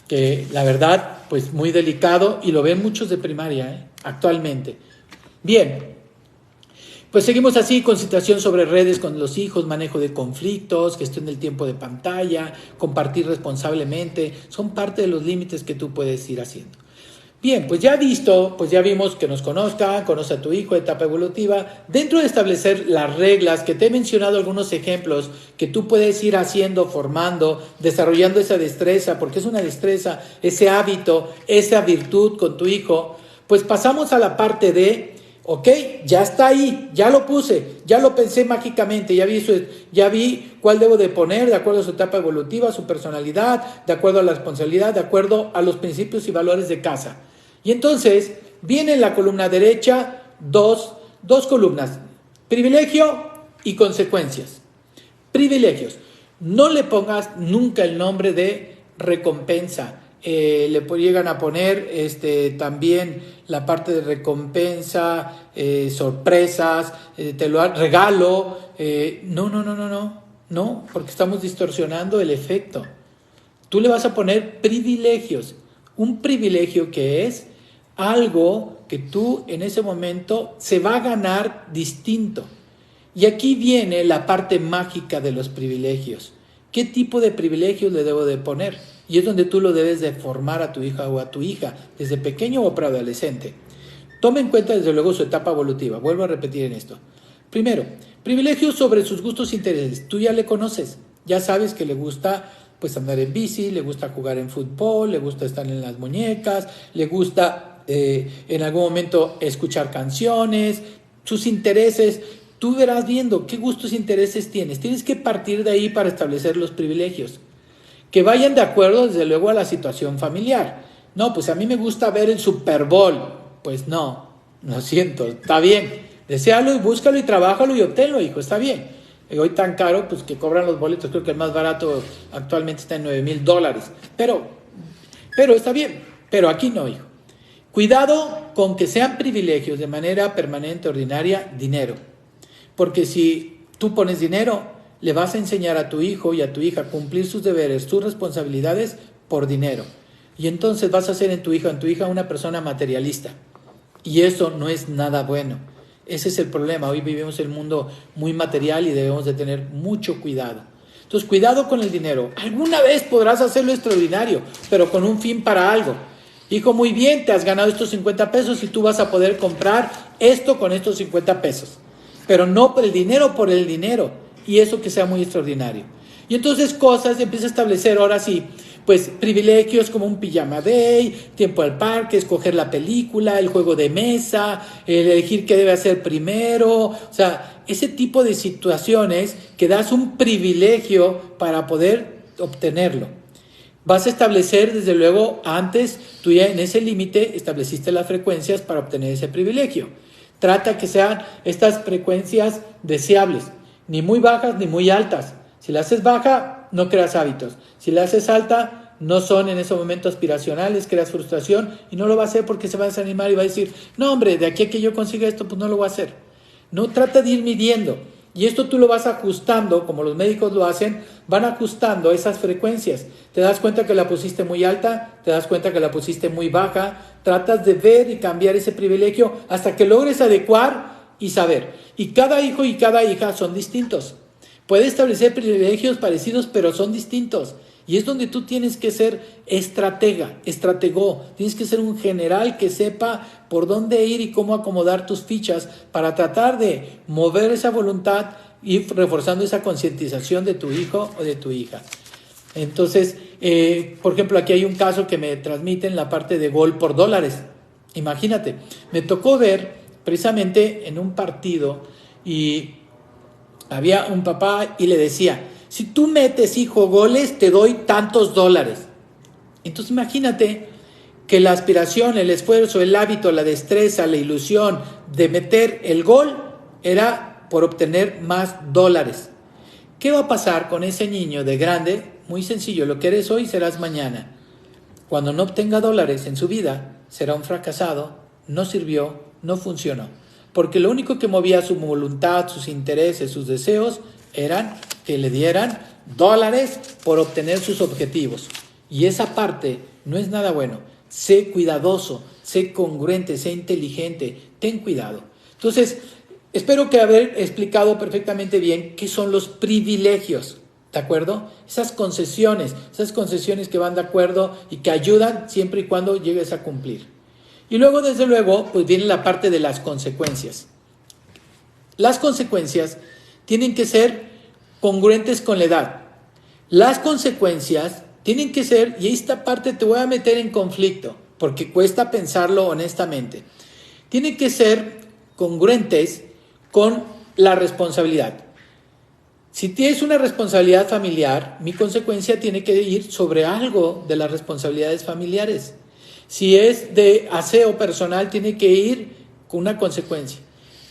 que la verdad pues muy delicado y lo ven muchos de primaria actualmente. Bien. Pues seguimos así con situación sobre redes con los hijos, manejo de conflictos, gestión del tiempo de pantalla, compartir responsablemente, son parte de los límites que tú puedes ir haciendo. Bien, pues ya vimos que nos conozca, conoce a tu hijo, etapa evolutiva. Dentro de establecer las reglas, que te he mencionado algunos ejemplos que tú puedes ir haciendo, formando, desarrollando esa destreza, porque es una destreza, ese hábito, esa virtud con tu hijo, pues pasamos a la parte de... Ok, ya está ahí, ya lo puse, ya lo pensé mágicamente, ya vi cuál debo de poner de acuerdo a su etapa evolutiva, su personalidad, de acuerdo a la responsabilidad, de acuerdo a los principios y valores de casa. Y entonces viene en la columna derecha dos columnas, privilegio y consecuencias. Privilegios, no le pongas nunca el nombre de recompensa. Le llegan a poner también la parte de recompensa, sorpresas, regalo. No, porque estamos distorsionando el efecto. Tú le vas a poner privilegios. Un privilegio que es algo que tú en ese momento se va a ganar distinto. Y aquí viene la parte mágica de los privilegios. ¿Qué tipo de privilegios le debo de poner? Y es donde tú lo debes de formar a tu hija o a tu hija, desde pequeño o preadolescente. Toma en cuenta desde luego su etapa evolutiva. Vuelvo a repetir en esto. Primero, privilegios sobre sus gustos e intereses. Tú ya le conoces, ya sabes que le gusta pues andar en bici, le gusta jugar en fútbol, le gusta estar en las muñecas, le gusta en algún momento escuchar canciones, sus intereses. Tú verás viendo qué gustos e intereses tienes. Tienes que partir de ahí para establecer los privilegios. Que vayan de acuerdo, desde luego, a la situación familiar. No, pues a mí me gusta ver el Super Bowl. Pues no, lo siento, está bien. Deséalo y búscalo y trabájalo y obténlo, hijo, está bien. Hoy tan caro, pues que cobran los boletos, creo que el más barato actualmente está en $9,000. Pero está bien, pero aquí no, hijo. Cuidado con que sean privilegios de manera permanente, ordinaria, dinero. Porque si tú pones dinero, le vas a enseñar a tu hijo y a tu hija a cumplir sus deberes, sus responsabilidades por dinero. Y entonces vas a ser en tu hija una persona materialista. Y eso no es nada bueno. Ese es el problema. Hoy vivimos en un mundo muy material y debemos de tener mucho cuidado. Entonces, cuidado con el dinero. Alguna vez podrás hacerlo extraordinario, pero con un fin para algo. Hijo, muy bien, te has ganado estos 50 pesos y tú vas a poder comprar esto con estos 50 pesos. Pero no por el dinero, y eso que sea muy extraordinario. Y entonces empieza a establecer ahora sí, pues privilegios como un pijama day, tiempo al parque, escoger la película, el juego de mesa, elegir qué debe hacer primero, o sea, ese tipo de situaciones que das un privilegio para poder obtenerlo. Vas a establecer, desde luego, antes, tú ya en ese límite estableciste las frecuencias para obtener ese privilegio. Trata que sean estas frecuencias deseables, ni muy bajas ni muy altas. Si la haces baja, no creas hábitos. Si la haces alta, no son en ese momento aspiracionales, creas frustración y no lo va a hacer porque se va a desanimar y va a decir, no hombre, de aquí a que yo consiga esto, pues no lo voy a hacer. No, trata de ir midiendo. Y esto tú lo vas ajustando, como los médicos lo hacen, van ajustando esas frecuencias. Te das cuenta que la pusiste muy alta, te das cuenta que la pusiste muy baja, tratas de ver y cambiar ese privilegio hasta que logres adecuar y saber. Y cada hijo y cada hija son distintos. Puedes establecer privilegios parecidos, pero son distintos. Y es donde tú tienes que ser estratego, tienes que ser un general que sepa por dónde ir y cómo acomodar tus fichas para tratar de mover esa voluntad y reforzando esa concientización de tu hijo o de tu hija. Entonces, por ejemplo, aquí hay un caso que me transmiten la parte de gol por dólares. Imagínate, me tocó ver precisamente en un partido y había un papá y le decía, si tú metes, hijo, goles, te doy tantos dólares. Entonces imagínate que la aspiración, el esfuerzo, el hábito, la destreza, la ilusión de meter el gol era por obtener más dólares. ¿Qué va a pasar con ese niño de grande? Muy sencillo, lo que eres hoy serás mañana. Cuando no obtenga dólares en su vida, será un fracasado, no sirvió, no funcionó. Porque lo único que movía su voluntad, sus intereses, sus deseos, eran que le dieran dólares por obtener sus objetivos. Y esa parte no es nada bueno. Sé cuidadoso, sé congruente, sé inteligente, ten cuidado. Entonces, espero que haber explicado perfectamente bien qué son los privilegios, ¿de acuerdo? Esas concesiones que van de acuerdo y que ayudan siempre y cuando llegues a cumplir. Y luego, desde luego, pues viene la parte de las consecuencias. Las consecuencias tienen que ser congruentes con la edad. Las consecuencias tienen que ser, y esta parte te voy a meter en conflicto, porque cuesta pensarlo honestamente, tienen que ser congruentes con la responsabilidad. Si tienes una responsabilidad familiar, mi consecuencia tiene que ir sobre algo de las responsabilidades familiares. Si es de aseo personal, tiene que ir con una consecuencia.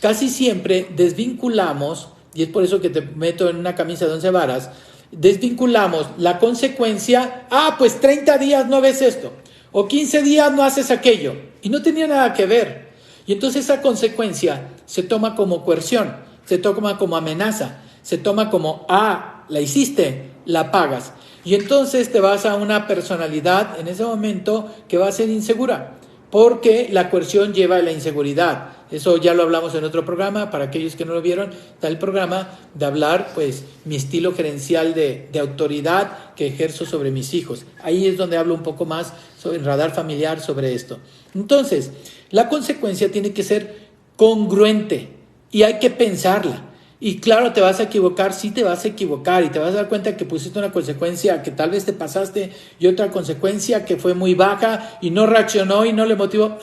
Casi siempre desvinculamos, y es por eso que te meto en una camisa de 11 varas, desvinculamos la consecuencia, pues 30 días no ves esto, o 15 días no haces aquello, y no tenía nada que ver. Y entonces esa consecuencia se toma como coerción, se toma como amenaza, se toma como, la hiciste, la pagas. Y entonces te vas a una personalidad en ese momento que va a ser insegura, porque la coerción lleva a la inseguridad. Eso ya lo hablamos en otro programa. Para aquellos que no lo vieron, está el programa de hablar, pues, mi estilo gerencial de autoridad que ejerzo sobre mis hijos. Ahí es donde hablo un poco más sobre el radar familiar sobre esto. Entonces, la consecuencia tiene que ser congruente y hay que pensarla. Y claro, te vas a equivocar, sí te vas a equivocar y te vas a dar cuenta que pusiste una consecuencia que tal vez te pasaste y otra consecuencia que fue muy baja y no reaccionó y no le motivó,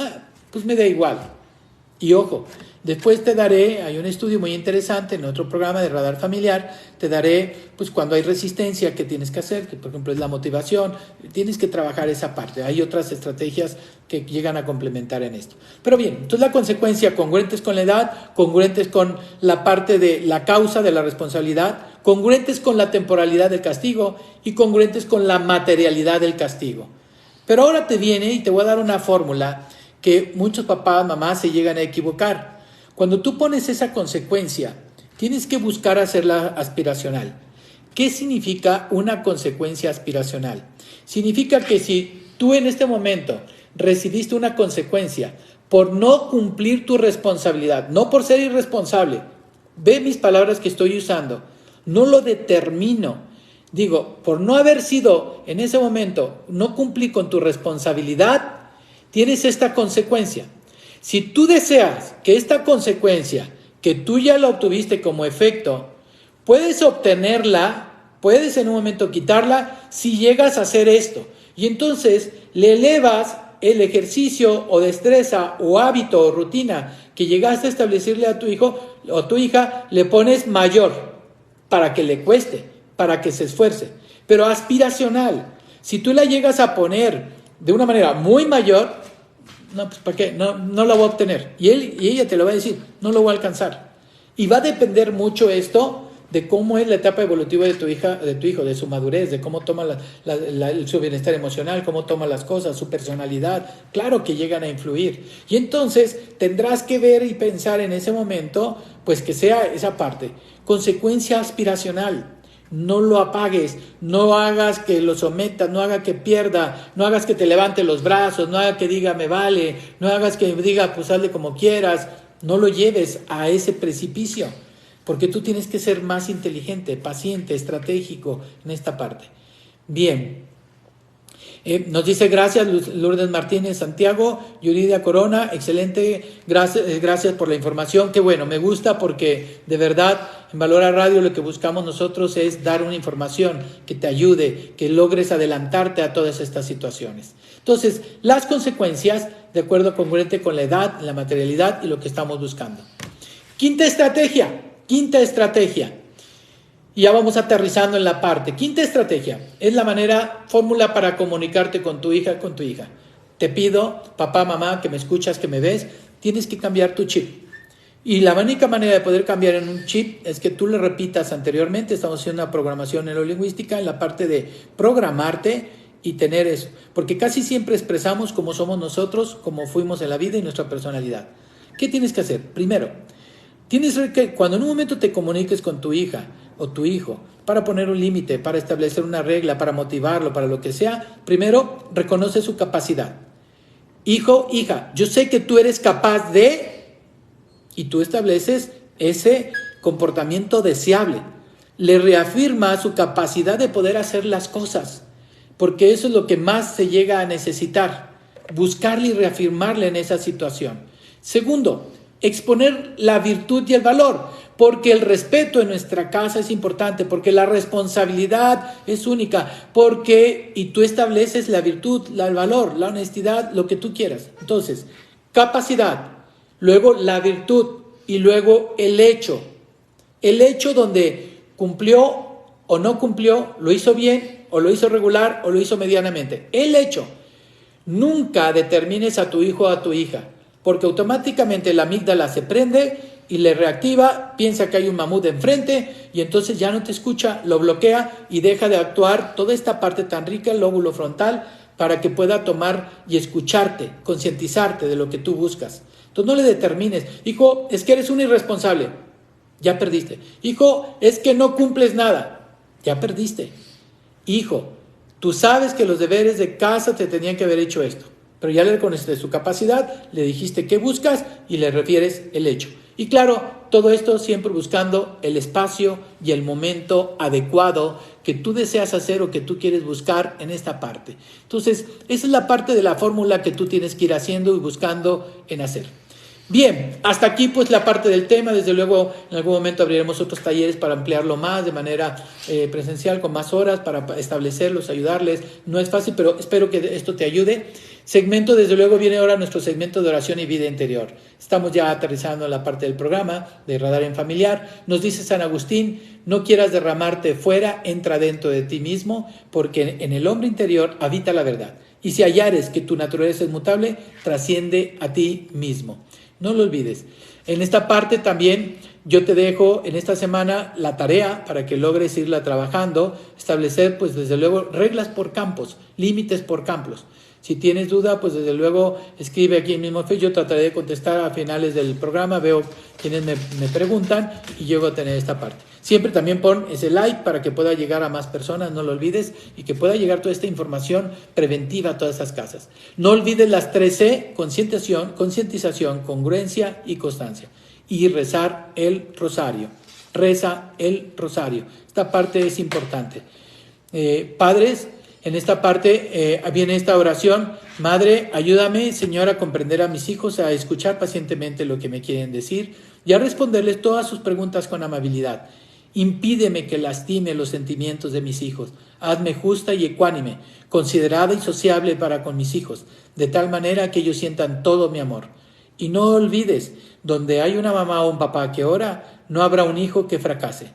pues me da igual. Y ojo, después te daré, hay un estudio muy interesante en otro programa de radar familiar, te daré pues cuando hay resistencia que tienes que hacer, que por ejemplo es la motivación, tienes que trabajar esa parte. Hay otras estrategias que llegan a complementar en esto. Pero bien, entonces la consecuencia, congruentes con la edad, congruentes con la parte de la causa de la responsabilidad, congruentes con la temporalidad del castigo y congruentes con la materialidad del castigo. Pero ahora te viene y te voy a dar una fórmula que muchos papás, mamás se llegan a equivocar. Cuando tú pones esa consecuencia, tienes que buscar hacerla aspiracional. ¿Qué significa una consecuencia aspiracional? Significa que si tú en este momento recibiste una consecuencia por no cumplir tu responsabilidad, no por ser irresponsable, ve mis palabras que estoy usando, no lo determino. Digo, por no haber sido en ese momento, no cumplí con tu responsabilidad, tienes esta consecuencia. Si tú deseas que esta consecuencia, que tú ya la obtuviste como efecto, puedes obtenerla, puedes en un momento quitarla si llegas a hacer esto. Y entonces le elevas el ejercicio o destreza o hábito o rutina que llegaste a establecerle a tu hijo o tu hija, le pones mayor para que le cueste, para que se esfuerce. Pero aspiracional. Si tú la llegas a poner de una manera muy mayor, no, pues ¿para qué? No la voy a obtener. Y él y ella te lo va a decir, no lo voy a alcanzar. Y va a depender mucho esto de cómo es la etapa evolutiva de tu hija, de tu hijo, de su madurez, de cómo toma su bienestar emocional, cómo toma las cosas, su personalidad. Claro que llegan a influir. Y entonces tendrás que ver y pensar en ese momento, pues que sea esa parte. Consecuencia aspiracional. No lo apagues, no hagas que lo sometas, no hagas que pierda, no hagas que te levante los brazos, no hagas que diga me vale, no hagas que diga pues hazle como quieras. No lo lleves a ese precipicio, porque tú tienes que ser más inteligente, paciente, estratégico en esta parte. Bien, nos dice gracias Lourdes Martínez Santiago, Yuridia Corona, excelente, gracias por la información, qué bueno, me gusta porque de verdad en Valora Radio lo que buscamos nosotros es dar una información que te ayude, que logres adelantarte a todas estas situaciones. Entonces, las consecuencias, de acuerdo congruente con la edad, la materialidad y lo que estamos buscando. Quinta estrategia. Y ya vamos aterrizando en la parte. Quinta estrategia es la fórmula para comunicarte con tu hija, Te pido, papá, mamá, que me escuchas, que me ves, tienes que cambiar tu chip. Y la única manera de poder cambiar en un chip es que tú le repitas anteriormente. Estamos haciendo una programación neurolingüística en la parte de programarte y tener eso. Porque casi siempre expresamos cómo somos nosotros, cómo fuimos en la vida y nuestra personalidad. ¿Qué tienes que hacer? Primero, tienes que, cuando en un momento te comuniques con tu hija o tu hijo, para poner un límite, para establecer una regla, para motivarlo, para lo que sea, primero reconoce su capacidad. Hijo, hija, yo sé que tú eres capaz de, y tú estableces ese comportamiento deseable. Le reafirma su capacidad de poder hacer las cosas, porque eso es lo que más se llega a necesitar, buscarle y reafirmarle en esa situación. Segundo, exponer la virtud y el valor, porque el respeto en nuestra casa es importante, porque la responsabilidad es única, y tú estableces la virtud, el valor, la honestidad, lo que tú quieras. Entonces, capacidad, luego la virtud y luego el hecho donde cumplió o no cumplió, lo hizo bien o lo hizo regular o lo hizo medianamente. El hecho. Nunca determines a tu hijo o a tu hija, porque automáticamente la amígdala se prende y le reactiva, piensa que hay un mamut enfrente y entonces ya no te escucha, lo bloquea y deja de actuar toda esta parte tan rica, el lóbulo frontal, para que pueda tomar y escucharte, concientizarte de lo que tú buscas. Entonces no le determines, hijo, es que eres un irresponsable, ya perdiste. Hijo, es que no cumples nada, ya perdiste. Hijo, tú sabes que los deberes de casa te tenían que haber hecho esto, pero ya le reconociste su capacidad, le dijiste qué buscas y le refieres el hecho. Y claro, todo esto siempre buscando el espacio y el momento adecuado que tú deseas hacer o que tú quieres buscar en esta parte. Entonces, esa es la parte de la fórmula que tú tienes que ir haciendo y buscando en hacer. Bien, hasta aquí pues la parte del tema. Desde luego en algún momento abriremos otros talleres para ampliarlo más de manera presencial, con más horas, para establecerlos, ayudarles. No es fácil, pero espero que esto te ayude. Segmento, desde luego viene ahora nuestro segmento de oración y vida interior. Estamos ya aterrizando en la parte del programa de Radar en Familiar. Nos dice San Agustín, no quieras derramarte fuera, entra dentro de ti mismo, porque en el hombre interior habita la verdad. Y si hallares que tu naturaleza es mutable, trasciende a ti mismo. No lo olvides. En esta parte también yo te dejo en esta semana la tarea para que logres irla trabajando, establecer pues desde luego reglas por campos, límites por campos. Si tienes duda, pues desde luego escribe aquí en mismo Facebook. Yo trataré de contestar a finales del programa, veo quienes me preguntan y llego a tener esta parte. Siempre también pon ese like para que pueda llegar a más personas, no lo olvides, y que pueda llegar toda esta información preventiva a todas esas casas. No olvides las 3C, concientización, congruencia y constancia. Y rezar el rosario. Reza el rosario. Esta parte es importante. Padres, en esta parte viene esta oración. Madre, ayúdame, Señor, a comprender a mis hijos, a escuchar pacientemente lo que me quieren decir y a responderles todas sus preguntas con amabilidad. Impídeme que lastime los sentimientos de mis hijos. Hazme justa y ecuánime, considerada y sociable para con mis hijos, de tal manera que ellos sientan todo mi amor. Y no olvides, donde hay una mamá o un papá que ora, no habrá un hijo que fracase.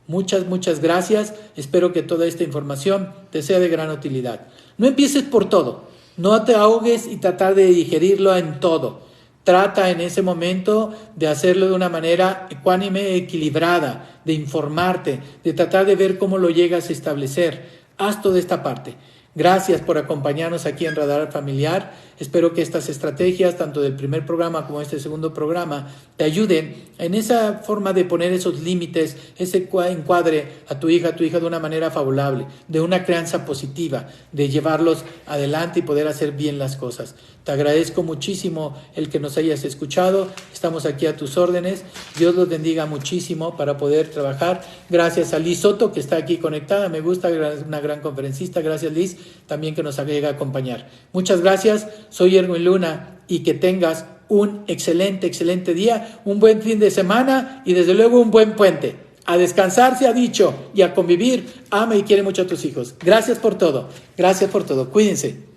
Muchas gracias. Espero que toda esta información te sea de gran utilidad. No empieces por todo. No te ahogues y tratar de digerirlo en todo. Trata en ese momento de hacerlo de una manera ecuánime, equilibrada, de informarte, de tratar de ver cómo lo llegas a establecer. Haz toda esta parte. Gracias por acompañarnos aquí en Radar Familiar. Espero que estas estrategias, tanto del primer programa como este segundo programa, te ayuden en esa forma de poner esos límites, ese encuadre a tu hija de una manera favorable, de una crianza positiva, de llevarlos adelante y poder hacer bien las cosas. Te agradezco muchísimo el que nos hayas escuchado. Estamos aquí a tus órdenes. Dios los bendiga muchísimo para poder trabajar. Gracias a Liz Soto, que está aquí conectada. Me gusta, una gran conferencista. Gracias, Liz, también que nos llega a acompañar. Muchas gracias. Soy Erwin Luna y que tengas un excelente día, un buen fin de semana y desde luego un buen puente. A descansar se ha dicho y a convivir. Ama y quiere mucho a tus hijos. Gracias por todo. Cuídense.